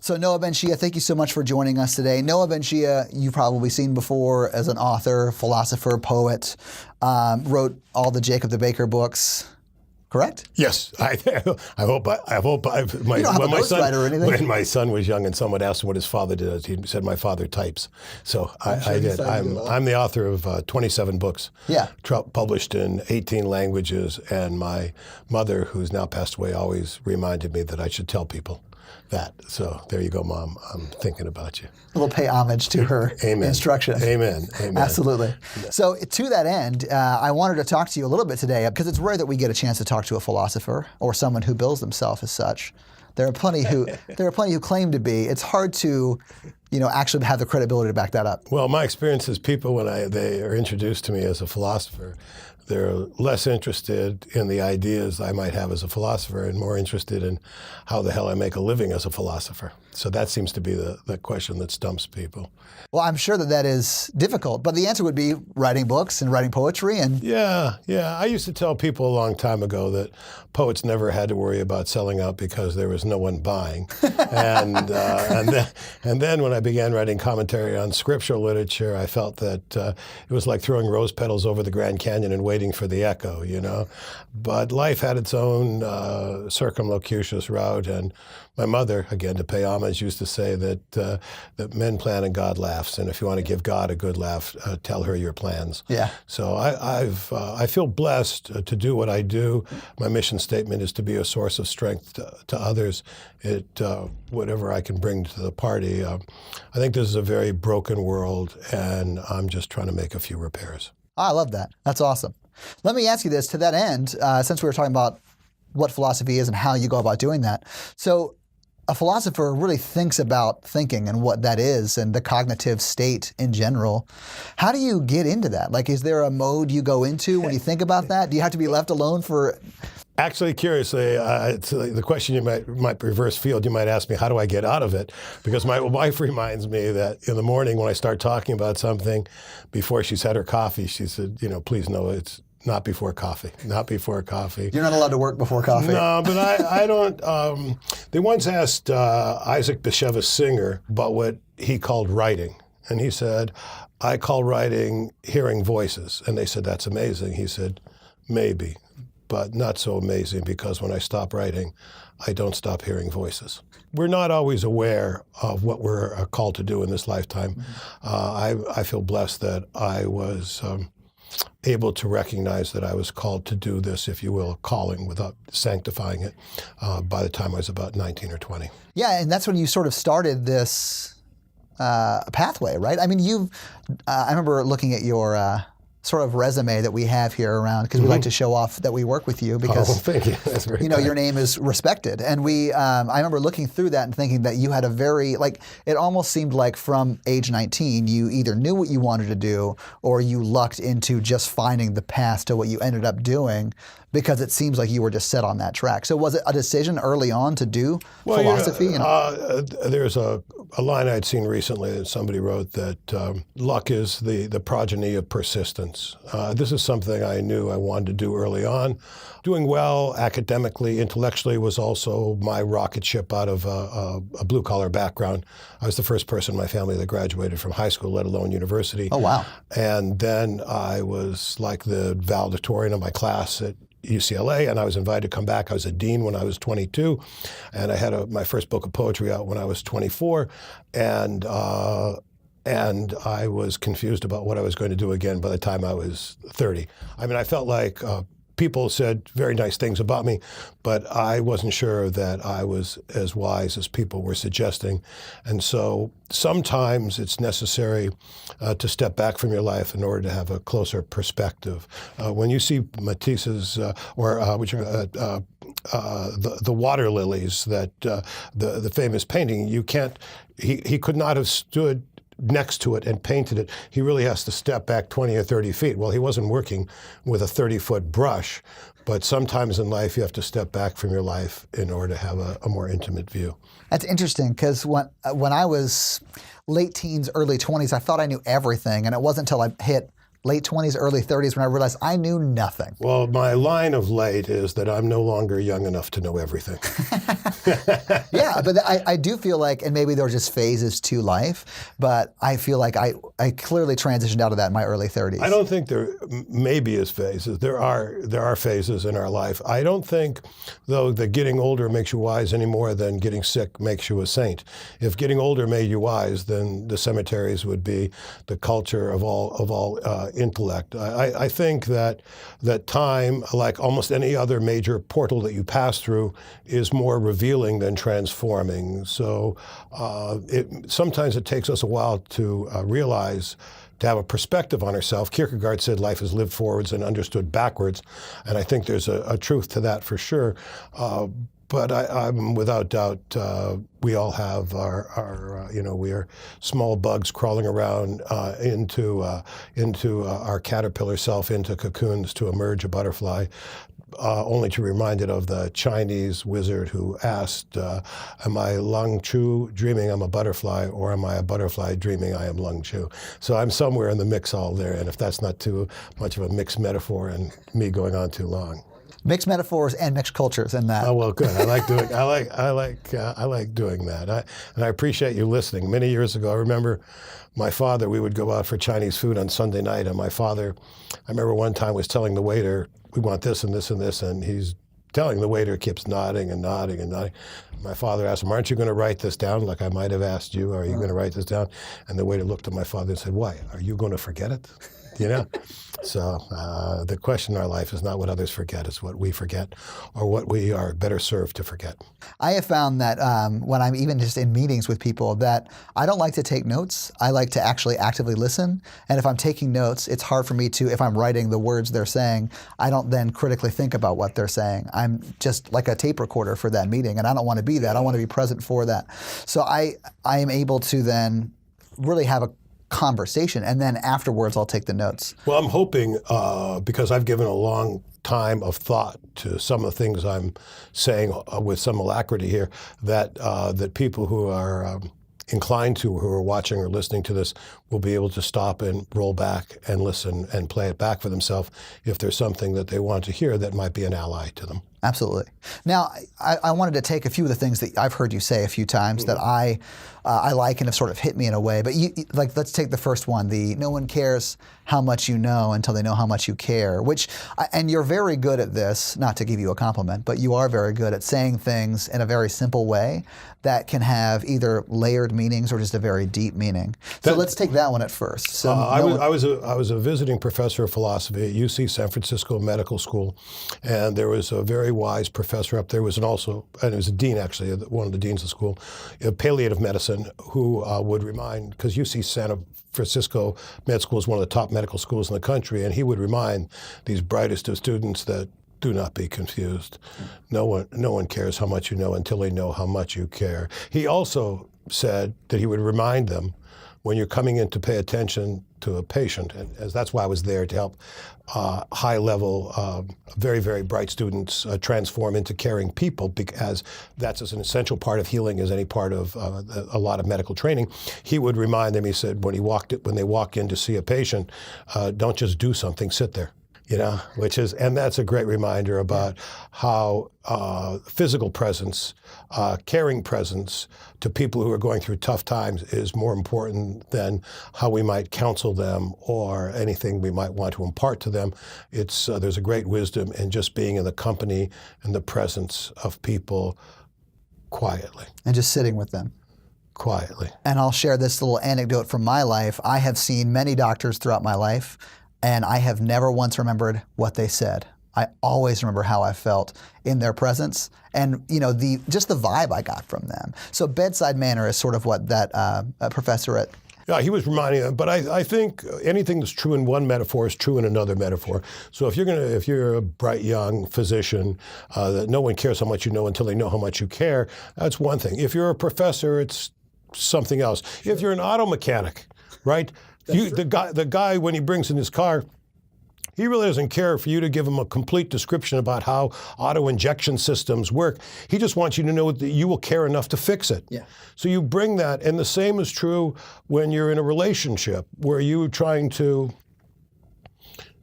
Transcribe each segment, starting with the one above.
So Noah BenShea, thank you so much for joining us today. Noah BenShea, you've probably seen before as an author, philosopher, poet, wrote all the Jacob the Baker books. Correct? Yes, I hope. You don't have a ghostwriter or anything. When my son was young and someone asked him what his father did, he said, "My father types." So I did. I'm the author of 27 books. Yeah. Published in 18 languages, and my mother, who's now passed away, always reminded me that I should tell people that. So there you go, Mom. I'm thinking about you. We'll pay homage to her instruction. Amen. Absolutely. So to that end, I wanted to talk to you a little bit today because it's rare that we get a chance to talk to a philosopher or someone who bills themselves as such. There are plenty who claim to be. It's hard to, actually have the credibility to back that up. Well, my experience is people when they are introduced to me as a philosopher, they're less interested in the ideas I might have as a philosopher and more interested in how the hell I make a living as a philosopher. So that seems to be the question that stumps people. Well, I'm sure that is difficult, but the answer would be writing books and writing poetry. And Yeah. I used to tell people a long time ago that poets never had to worry about selling out because there was no one buying. and then when I began writing commentary on scriptural literature, I felt that it was like throwing rose petals over the Grand Canyon and waiting for the echo, But life had its own circumlocucious route, and my mother, again, to pay homage, used to say that men plan and God laughs, and if you want to give God a good laugh, tell her your plans. Yeah. So I feel blessed to do what I do. My mission statement is to be a source of strength to others. Whatever I can bring to the party. I think this is a very broken world, and I'm just trying to make a few repairs. I love that. That's awesome. Let me ask you this to that end, since we were talking about what philosophy is and how you go about doing that. So a philosopher really thinks about thinking and what that is and the cognitive state in general. How do you get into that? Like, is there a mode you go into when you think about that? Do you have to be left alone for... Actually, curiously, the question you might reverse field. You might ask me, how do I get out of it? Because my wife reminds me that in the morning when I start talking about something, before she's had her coffee, she said, please, no, it's not before coffee. Not before coffee. You're not allowed to work before coffee. No, but I don't. They once asked Isaac Bashevis Singer about what he called writing. And he said, I call writing hearing voices. And they said, that's amazing. He said, maybe, but not so amazing, because when I stop writing, I don't stop hearing voices. We're not always aware of what we're called to do in this lifetime. Mm-hmm. I feel blessed that I was able to recognize that I was called to do this, if you will, calling without sanctifying it, by the time I was about 19 or 20. Yeah, and that's when you sort of started this pathway, right? I mean, I remember looking at your sort of resume that we have here around, because we like to show off that we work with you, because thank you. That's very kind. Your name is respected. And I remember looking through that and thinking that you had a very, it almost seemed like from age 19, you either knew what you wanted to do or you lucked into just finding the path to what you ended up doing, because it seems like you were just set on that track. So was it a decision early on to do philosophy? There's a line I'd seen recently that somebody wrote that luck is the progeny of persistence. This is something I knew I wanted to do early on. Doing well academically, intellectually was also my rocket ship out of a blue-collar background. I was the first person in my family that graduated from high school, let alone university. Oh, wow. And then I was like the valedictorian of my class at UCLA, and I was invited to come back. I was a dean when I was 22, and I had my first book of poetry out when I was 24, and I was confused about what I was going to do again by the time I was 30. I mean, I felt like people said very nice things about me, but I wasn't sure that I was as wise as people were suggesting. And so sometimes it's necessary to step back from your life in order to have a closer perspective. When you see Matisse's, the water lilies, that the famous painting, he could not have stood next to it and painted it. He really has to step back 20 or 30 feet. Well, he wasn't working with a 30-foot brush, but sometimes in life you have to step back from your life in order to have a more intimate view. That's interesting, because when I was late teens, early 20s, I thought I knew everything, and it wasn't until I hit late 20s, early 30s when I realized I knew nothing. Well, my line of late is that I'm no longer young enough to know everything. Yeah, but I do feel like, and maybe there were just phases to life, but I feel like I clearly transitioned out of that in my early 30s. I don't think there maybe is phases. There are phases in our life. I don't think, though, that getting older makes you wise any more than getting sick makes you a saint. If getting older made you wise, then the cemeteries would be the culture of all intellect. I think that time, like almost any other major portal that you pass through, is more revealing than transforming. So sometimes it takes us a while to realize, to have a perspective on ourselves. Kierkegaard said life is lived forwards and understood backwards, and I think there's a truth to that for sure. But I'm without doubt, we all have our we are small bugs crawling around into our caterpillar self, into cocoons to emerge a butterfly. Only to be reminded of the Chinese wizard who asked, am I Lung Chu dreaming I'm a butterfly, or am I a butterfly dreaming I am Lung Chu? So I'm somewhere in the mix all there, and if that's not too much of a mixed metaphor and me going on too long. Mixed metaphors and mixed cultures in that. Oh, well, good. I like doing that. And I appreciate you listening. Many years ago, I remember my father, we would go out for Chinese food on Sunday night, and my father, I remember one time was telling the waiter, we want this and this and this, and he's telling the waiter, keeps nodding and nodding and nodding. My father asked him, aren't you going to write this down like I might have asked you? Are you going to write this down? And the waiter looked at my father and said, why? Are you going to forget it? You know? So the question in our life is not what others forget, it's what we forget, or what we are better served to forget. I have found that when I'm even just in meetings with people, that I don't like to take notes. I like to actually actively listen. And if I'm taking notes, it's hard for me to, if I'm writing the words they're saying, I don't then critically think about what they're saying. I'm just like a tape recorder for that meeting, and I don't want to be that. I want to be present for that. So I am able to then really have a conversation, and then afterwards I'll take the notes. Well, I'm hoping, because I've given a long time of thought to some of the things I'm saying with some alacrity here, that people who are inclined to, who are watching or listening to this, will be able to stop and roll back and listen and play it back for themselves if there's something that they want to hear that might be an ally to them. Absolutely. Now, I wanted to take a few of the things that I've heard you say a few times that I like and have sort of hit me in a way. But let's take the first one, the no one cares how much you know until they know how much you care, and you're very good at this, not to give you a compliment, but you are very good at saying things in a very simple way that can have either layered meanings or just a very deep meaning. So let's take that one at first. So I was a visiting professor of philosophy at UC San Francisco Medical School, and there was a very wise professor up there, and it was a dean actually, one of the deans of the school, of palliative medicine, who would remind, because UC San Francisco Med School is one of the top medical schools in the country, and he would remind these brightest of students that do not be confused. No one cares how much you know until they know how much you care. He also said that he would remind them, when you're coming in to pay attention to a patient, and as that's why I was there to help high-level, very, very bright students transform into caring people, because that's as an essential part of healing as any part of a lot of medical training. He would remind them, he said, when they walk in to see a patient, don't just do something, sit there. You know, and that's a great reminder about how physical presence, caring presence to people who are going through tough times is more important than how we might counsel them or anything we might want to impart to them. There's a great wisdom in just being in the company and the presence of people quietly. And just sitting with them. Quietly. And I'll share this little anecdote from my life. I have seen many doctors throughout my life, and I have never once remembered what they said. I always remember how I felt in their presence, and just the vibe I got from them. So bedside manner is sort of what that professor at. Yeah, he was reminding them, but I think anything that's true in one metaphor is true in another metaphor. So if you're a bright young physician, that no one cares how much you know until they know how much you care, that's one thing. If you're a professor, it's something else. Sure. If you're an auto mechanic, right? The guy, when he brings in his car, he really doesn't care for you to give him a complete description about how auto injection systems work. He just wants you to know that you will care enough to fix it. Yeah. So you bring that, and the same is true when you're in a relationship where you're trying to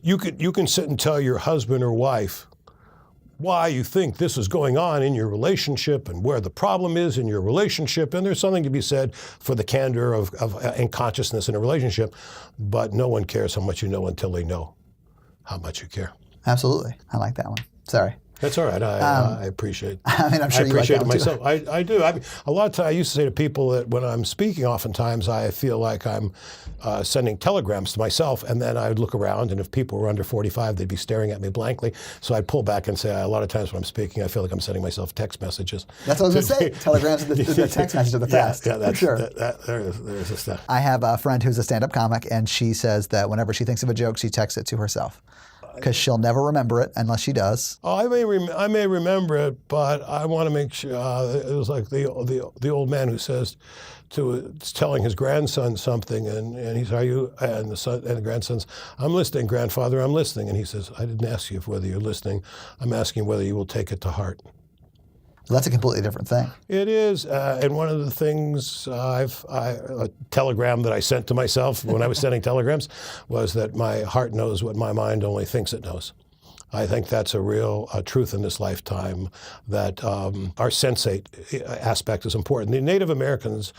You can sit and tell your husband or wife why you think this is going on in your relationship and where the problem is in your relationship, and there's something to be said for the candor of and consciousness in a relationship, but no one cares how much you know until they know how much you care. Absolutely. I like that one. Sorry. That's all right. I appreciate it. I mean, I'm sure you like appreciate that it one myself. too. I do. I mean, a lot of times I used to say to people that when I'm speaking, oftentimes I feel like I'm sending telegrams to myself, and then I'd look around, and if people were under 45, they'd be staring at me blankly. So I'd pull back and say, a lot of times when I'm speaking, I feel like I'm sending myself text messages. That's what I was going to say. Telegrams, the text message of the past. Yeah, that's, for sure. There's the stuff. I have a friend who's a stand-up comic, and she says that whenever she thinks of a joke, she texts it to herself. Because she'll never remember it unless she does. Oh, I may remember it, but I want to make sure. It was like the old man who says telling his grandson something, and he's, "Are you?" And the grandson's, "I'm listening, grandfather. I'm listening." And he says, "I didn't ask you whether you're listening. I'm asking whether you will take it to heart." Well, that's a completely different thing. It is, and one of the things a telegram that I sent to myself when I was sending telegrams was that my heart knows what my mind only thinks it knows. I think that's a real truth in this lifetime, that our sensate aspect is important. The Native Americans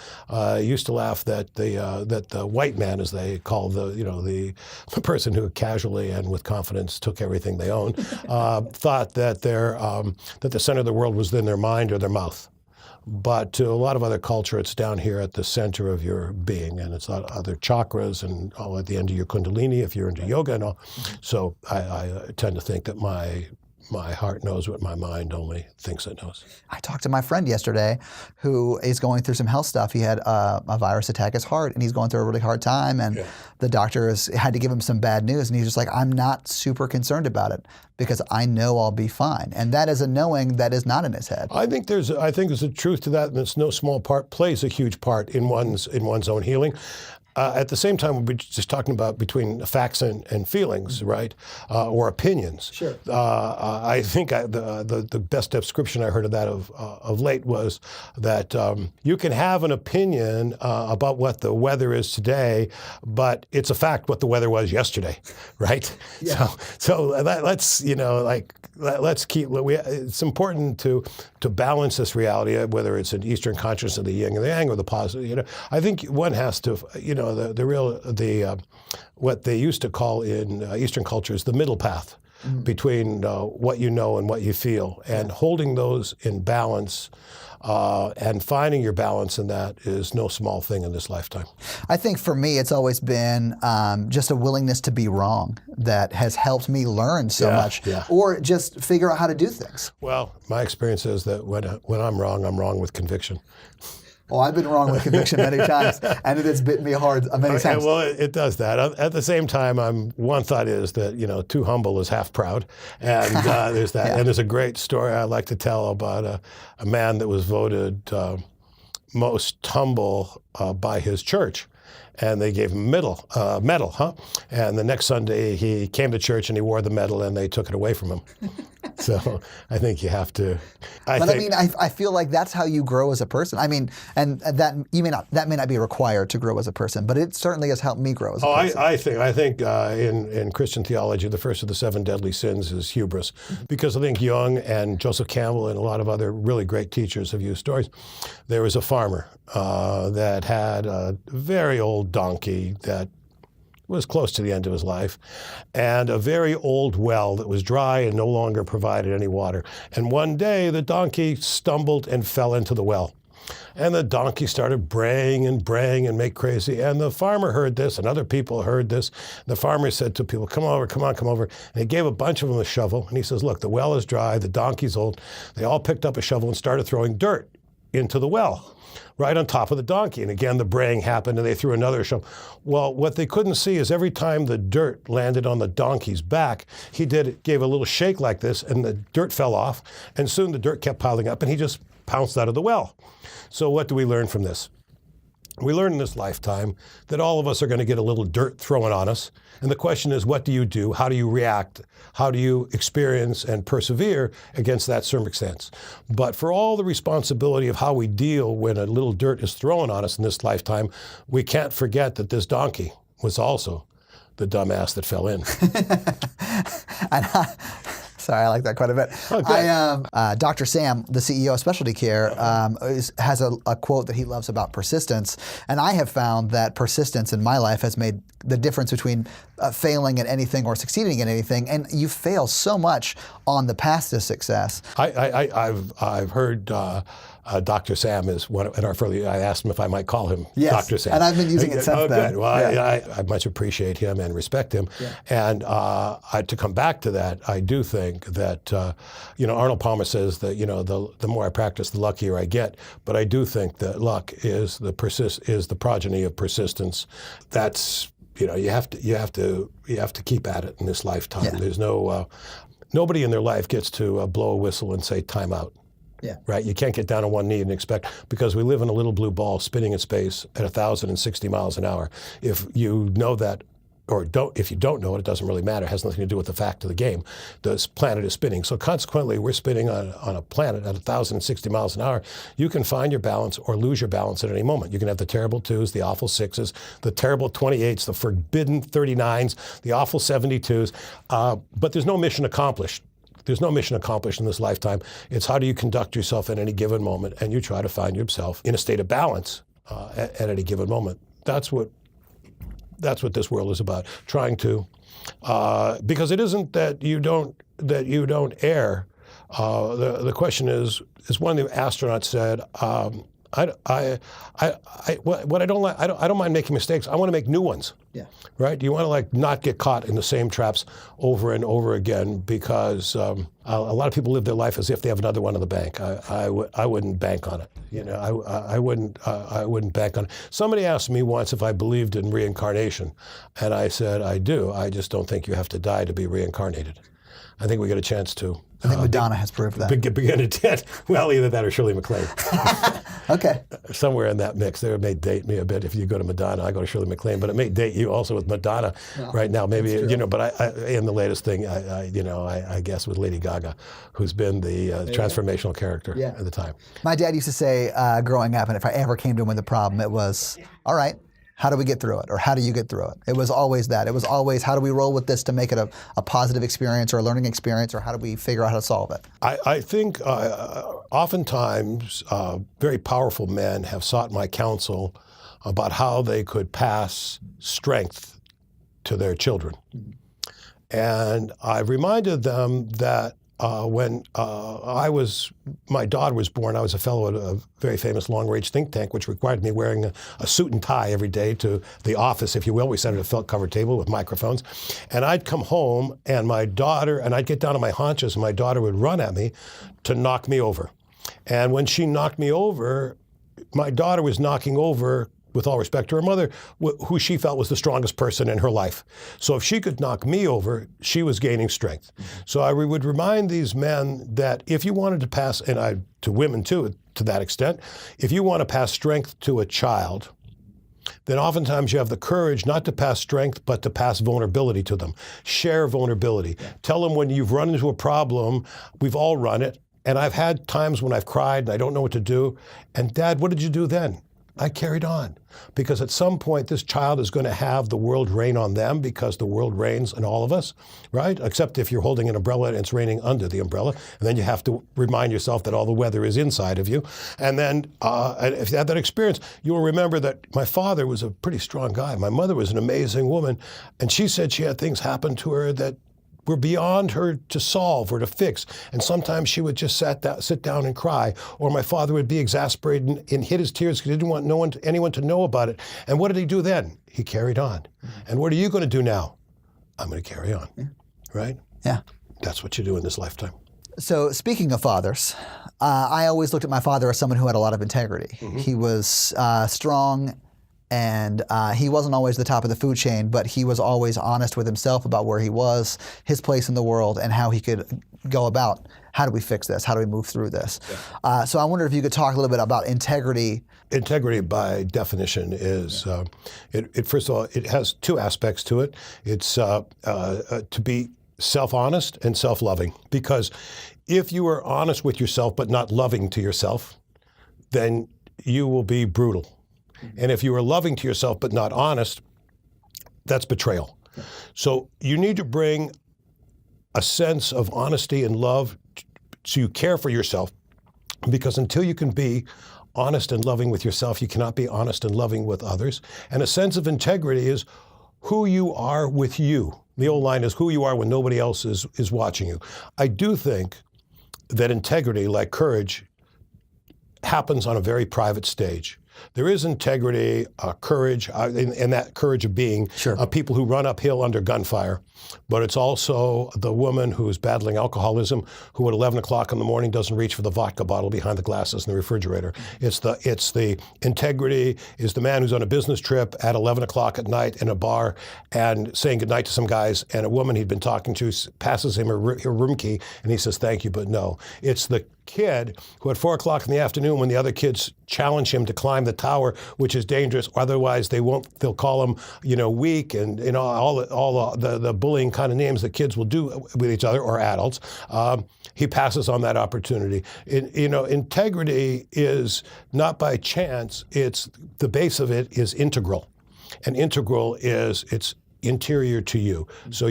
used to laugh that the white man, as they call the person who casually and with confidence took everything they owned, thought that that the center of the world was in their mind or their mouth. But to a lot of other culture, it's down here at the center of your being, and it's other chakras and all at the end of your kundalini if you're into yoga and all. So I tend to think that my heart knows what my mind only thinks it knows. I talked to my friend yesterday who is going through some health stuff. He had a virus attack his heart, and he's going through a really hard time, and the doctor had to give him some bad news, and he's just like, I'm not super concerned about it because I know I'll be fine. And that is a knowing that is not in his head. I think there's a truth to that, and it's no small part, plays a huge part in one's own healing. At the same time, we're just talking about between facts and feelings, right? Or opinions. Sure. I think the best description I heard of that of late was that you can have an opinion about what the weather is today, but it's a fact what the weather was yesterday, right? Yeah. So let's keep. It's important to balance this reality, whether it's an Eastern consciousness of the yin and the yang or the positive. I think one has to. What they used to call in Eastern cultures the middle path between what you know and what you feel, and holding those in balance and finding your balance in that is no small thing in this lifetime. I think for me, it's always been just a willingness to be wrong that has helped me learn so much, or just figure out how to do things. Well, my experience is that when I'm wrong with conviction. Well, I've been wrong with conviction many times, and it has bit me hard many times. Well, it does that. At the same time, one thought is that too humble is half proud, and there's that. And there's a great story I like to tell about a man that was voted most humble by his church. And they gave him a medal. And the next Sunday he came to church and he wore the medal, and they took it away from him. So I think you have to. I feel like that's how you grow as a person. I mean, and that may not be required to grow as a person, but it certainly has helped me grow as a person. I think in Christian theology, the first of the 7 deadly sins is hubris, because I think Jung and Joseph Campbell and a lot of other really great teachers have used stories. There was a farmer that had a very old donkey that was close to the end of his life, and a very old well that was dry and no longer provided any water. And one day the donkey stumbled and fell into the well. And the donkey started braying and make crazy. And the farmer heard this, and other people heard this. The farmer said to people, come on. And he gave a bunch of them a shovel. And he says, look, the well is dry, the donkey's old. They all picked up a shovel and started throwing dirt into the well, right on top of the donkey. And again, the braying happened, and they threw another shovel. Well, what they couldn't see is every time the dirt landed on the donkey's back, he gave a little shake like this, and the dirt fell off. And soon the dirt kept piling up, and he just pounced out of the well. So what do we learn from this? We learn in this lifetime that all of us are going to get a little dirt thrown on us. And the question is, what do you do? How do you react? How do you experience and persevere against that circumstance? But for all the responsibility of how we deal when a little dirt is thrown on us in this lifetime, we can't forget that this donkey was also the dumbass that fell in. And sorry, I like that quite a bit. Oh, good. Dr. Sam, the CEO of Specialty Care, has a quote that he loves about persistence. And I have found that persistence in my life has made the difference between failing at anything or succeeding at anything. And you fail so much on the path to success. I've heard Dr. Sam is one in our early. I asked him if I might call him Dr. Sam. And I've been using it since then. Good. Well, I much appreciate him and respect him. Yeah. And to come back to that, I do think that Arnold Palmer says that the more I practice, the luckier I get. But I do think that luck is the progeny of persistence. That's you have to keep at it in this lifetime. Yeah. There's nobody in their life gets to blow a whistle and say time out. Yeah. Right. You can't get down on one knee and expect, because we live in a little blue ball spinning in space at 1,060 miles an hour. If you know that, or if you don't know it, it doesn't really matter. It has nothing to do with the fact of the game. This planet is spinning. So consequently, we're spinning on a planet at 1,060 miles an hour. You can find your balance or lose your balance at any moment. You can have the terrible 2s, the awful 6s, the terrible 28s, the forbidden 39s, the awful 72s. But there's no mission accomplished. There's no mission accomplished in this lifetime. It's how do you conduct yourself at any given moment, and you try to find yourself in a state of balance at any given moment. That's what this world is about. Trying to, because it isn't that you don't err. The question is, as one of the astronauts said, what I don't like, I don't mind making mistakes. I want to make new ones. Yeah. Right? You want to not get caught in the same traps over and over again, because a lot of people live their life as if they have another one in the bank. I wouldn't bank on it. I wouldn't bank on it. Somebody asked me once if I believed in reincarnation, and I said I do. I just don't think you have to die to be reincarnated. I think we get a chance to. I think Madonna has proved that. Begin to well, either that or Shirley MacLaine. Okay. Somewhere in that mix there, it may date me a bit. If you go to Madonna, I go to Shirley MacLaine, but it may date you also with Madonna right now. Maybe but I in the latest thing, I guess with Lady Gaga, who's been the transformational character at the time. My dad used to say growing up, and if I ever came to him with a problem, it was, all right, how do we get through it? Or how do you get through it? It was always that. It was always, how do we roll with this to make it a positive experience or a learning experience, or how do we figure out how to solve it? I think oftentimes very powerful men have sought my counsel about how they could pass strength to their children. Mm-hmm. And I've reminded them that when my daughter was born, I was a fellow at a very famous long-range think tank, which required me wearing a suit and tie every day to the office, if you will. We sat at a felt-covered table with microphones. And I'd come home, and I'd get down on my haunches, and my daughter would run at me to knock me over. And when she knocked me over, my daughter was knocking over, with all respect to her mother, who she felt was the strongest person in her life. So if she could knock me over, she was gaining strength. Mm-hmm. So I would remind these men that if you wanted to pass, and to women too, to that extent, if you want to pass strength to a child, then oftentimes you have the courage not to pass strength, but to pass vulnerability to them. Share vulnerability. Yeah. Tell them when you've run into a problem, we've all run it, and I've had times when I've cried and I don't know what to do, and Dad, what did you do then? I carried on, because at some point this child is going to have the world rain on them, because the world rains on all of us, right? Except if you're holding an umbrella and it's raining under the umbrella, and then you have to remind yourself that all the weather is inside of you. And then if you have that experience, you'll remember that my father was a pretty strong guy. My mother was an amazing woman, and she said she had things happen to her that were beyond her to solve or to fix. And sometimes she would just sit down and cry, or my father would be exasperated and hid his tears because he didn't want anyone to know about it. And what did he do then? He carried on. Mm-hmm. And what are you going to do now? I'm going to carry on, right? Yeah. That's what you do in this lifetime. So speaking of fathers, I always looked at my father as someone who had a lot of integrity. Mm-hmm. He was strong, and he wasn't always the top of the food chain, but he was always honest with himself about where he was, his place in the world, and how he could go about, how do we fix this? How do we move through this? Yeah. So I wonder if you could talk a little bit about integrity. Integrity, by definition, is, first of all, it has two aspects to it. It's to be self-honest and self-loving. Because if you are honest with yourself but not loving to yourself, then you will be brutal. And if you are loving to yourself but not honest, that's betrayal. So you need to bring a sense of honesty and love so you care for yourself, because until you can be honest and loving with yourself, you cannot be honest and loving with others. And a sense of integrity is who you are with you. The old line is who you are when nobody else is watching you. I do think that integrity, like courage, happens on a very private stage. There is integrity, courage, and that courage of being people who run uphill under gunfire. But it's also the woman who is battling alcoholism, who at 11 o'clock in the morning doesn't reach for the vodka bottle behind the glasses in the refrigerator. It's the integrity is the man who's on a business trip at 11 o'clock at night in a bar and saying goodnight to some guys, and a woman he'd been talking to passes him her room key, and he says, thank you, but no. It's the kid who at 4 o'clock in the afternoon, when the other kids challenge him to climb the tower, which is dangerous, otherwise they'll call him, weak, and all the bullying kind of names that kids will do with each other, or adults. He passes on that opportunity. Integrity is not by chance. It's the base of it is integral, and integral is it's interior to you. So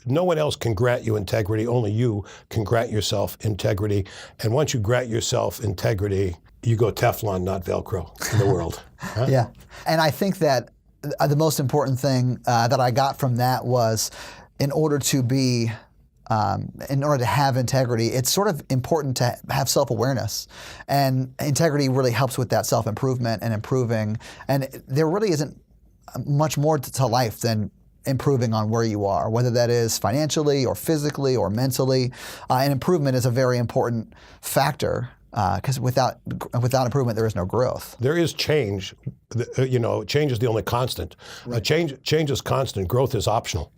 no one else can grant you integrity. Only you can grant yourself integrity. And once you grant yourself integrity, you go Teflon, not Velcro in the world. Huh? Yeah. And I think that the most important thing that I got from that was in order to have integrity, it's sort of important to have self-awareness. And integrity really helps with that self-improvement and improving. And there really isn't much more to life than improving on where you are, whether that is financially or physically or mentally. And improvement is a very important factor because without improvement, there is no growth. There is change. Change is the only constant. Right. Change is constant. Growth is optional.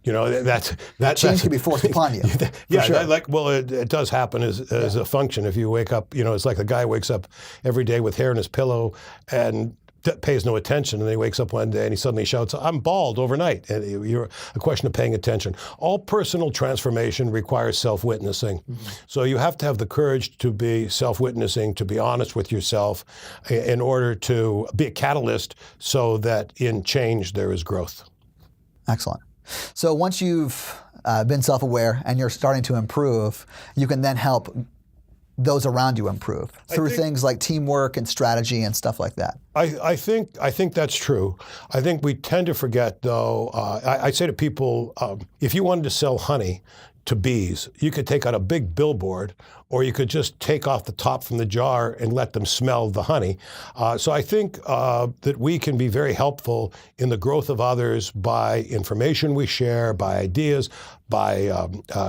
That change can be forced upon you. Yeah, sure. It does happen as a function. If you wake up, it's like the guy wakes up every day with hair in his pillow and pays no attention, and then he wakes up one day and he suddenly shouts, "I'm bald," overnight. And you're a question of paying attention. All personal transformation requires self-witnessing. Mm-hmm. So you have to have the courage to be self-witnessing, to be honest with yourself, in order to be a catalyst so that in change there is growth. Excellent. So once you've been self-aware and you're starting to improve, you can then help those around you improve through things like teamwork and strategy and stuff like that. I think that's true. I think we tend to forget, though. I say to people, if you wanted to sell honey to bees, you could take out a big billboard, or you could just take off the top from the jar and let them smell the honey. So I think that we can be very helpful in the growth of others by information we share, by ideas, by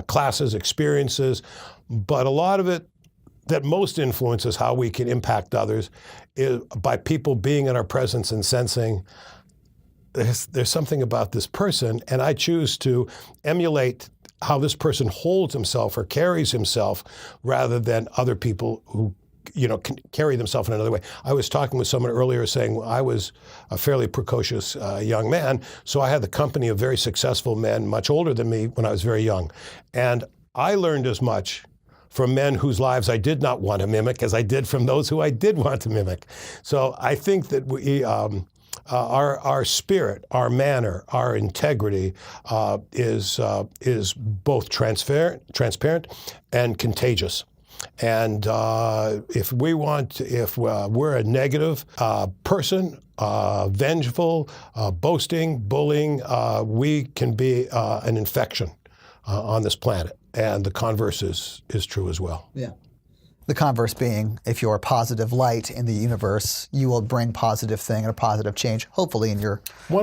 classes, experiences. But a lot of it that most influences how we can impact others is by people being in our presence and sensing there's something about this person, and I choose to emulate how this person holds himself or carries himself rather than other people who can carry themselves in another way. I was talking with someone earlier saying I was a fairly precocious young man, so I had the company of very successful men much older than me when I was very young. And I learned as much from men whose lives I did not want to mimic as I did from those who I did want to mimic. So I think that we, our spirit, our manner, our integrity is both transparent and contagious. And if we're a negative person, vengeful, boasting, bullying, we can be an infection on this planet. And the converse is true as well. Yeah. The converse being, if you're a positive light in the universe, you will bring positive thing or positive change, hopefully in your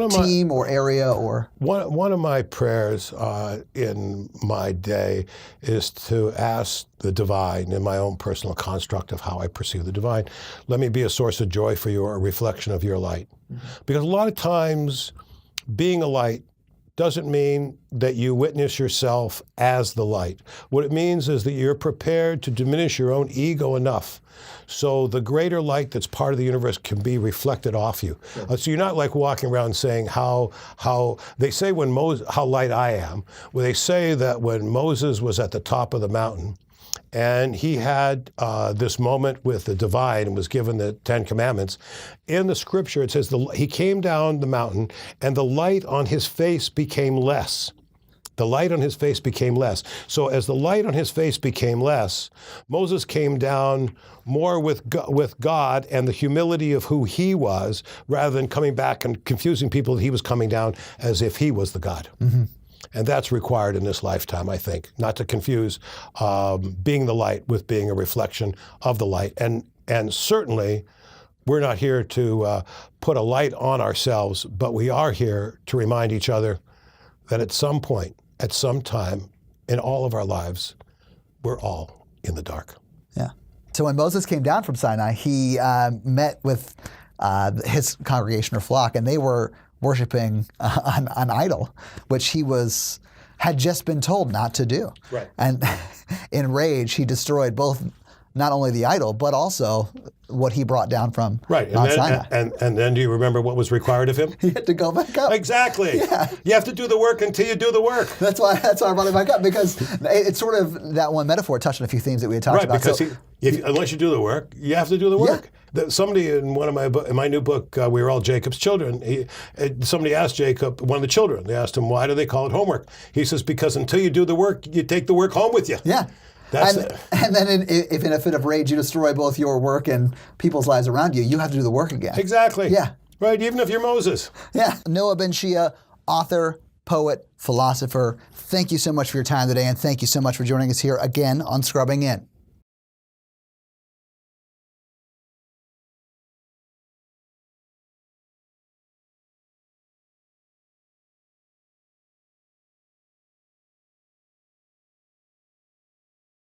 team or area or... One of my prayers in my day is to ask the divine, in my own personal construct of how I perceive the divine, let me be a source of joy for you or a reflection of your light. Mm-hmm. Because a lot of times being a light doesn't mean that you witness yourself as the light. What it means is that you're prepared to diminish your own ego enough so the greater light that's part of the universe can be reflected off you. Sure. So you're not like walking around saying how they say how light I am. Well, they say that when Moses was at the top of the mountain, And he had this moment with the divine and was given the 10 Commandments. In the scripture, it says he came down the mountain and the light on his face became less. The light on his face became less. So as the light on his face became less, Moses came down more with God and the humility of who he was, rather than coming back and confusing people that he was coming down as if he was the God. Mm-hmm. And that's required in this lifetime, I think, not to confuse being the light with being a reflection of the light. And certainly, we're not here to put a light on ourselves, but we are here to remind each other that at some point, at some time in all of our lives, we're all in the dark. Yeah. So when Moses came down from Sinai, he met with his congregation or flock, and they were worshiping an idol, which he had just been told not to do. Right. And in rage, he destroyed both not only the idol, but also what he brought down from Mount Sinai. And then do you remember what was required of him? He had to go back up. Exactly. Yeah. You have to do the work until you do the work. That's why I brought it back up, because it's sort of that one metaphor touched on a few themes that we had talked about. Right, because unless you do the work, you have to do the work. Yeah. Somebody in in my new book, We Were All Jacob's Children, somebody asked Jacob, one of the children, they asked him, why do they call it homework? He says, because until you do the work, you take the work home with you. Yeah. And then if in a fit of rage you destroy both your work and people's lives around you, you have to do the work again. Exactly. Yeah. Right, even if you're Moses. Yeah. Noah BenShea, author, poet, philosopher, thank you so much for your time today, and thank you so much for joining us here again on Scrubbing In.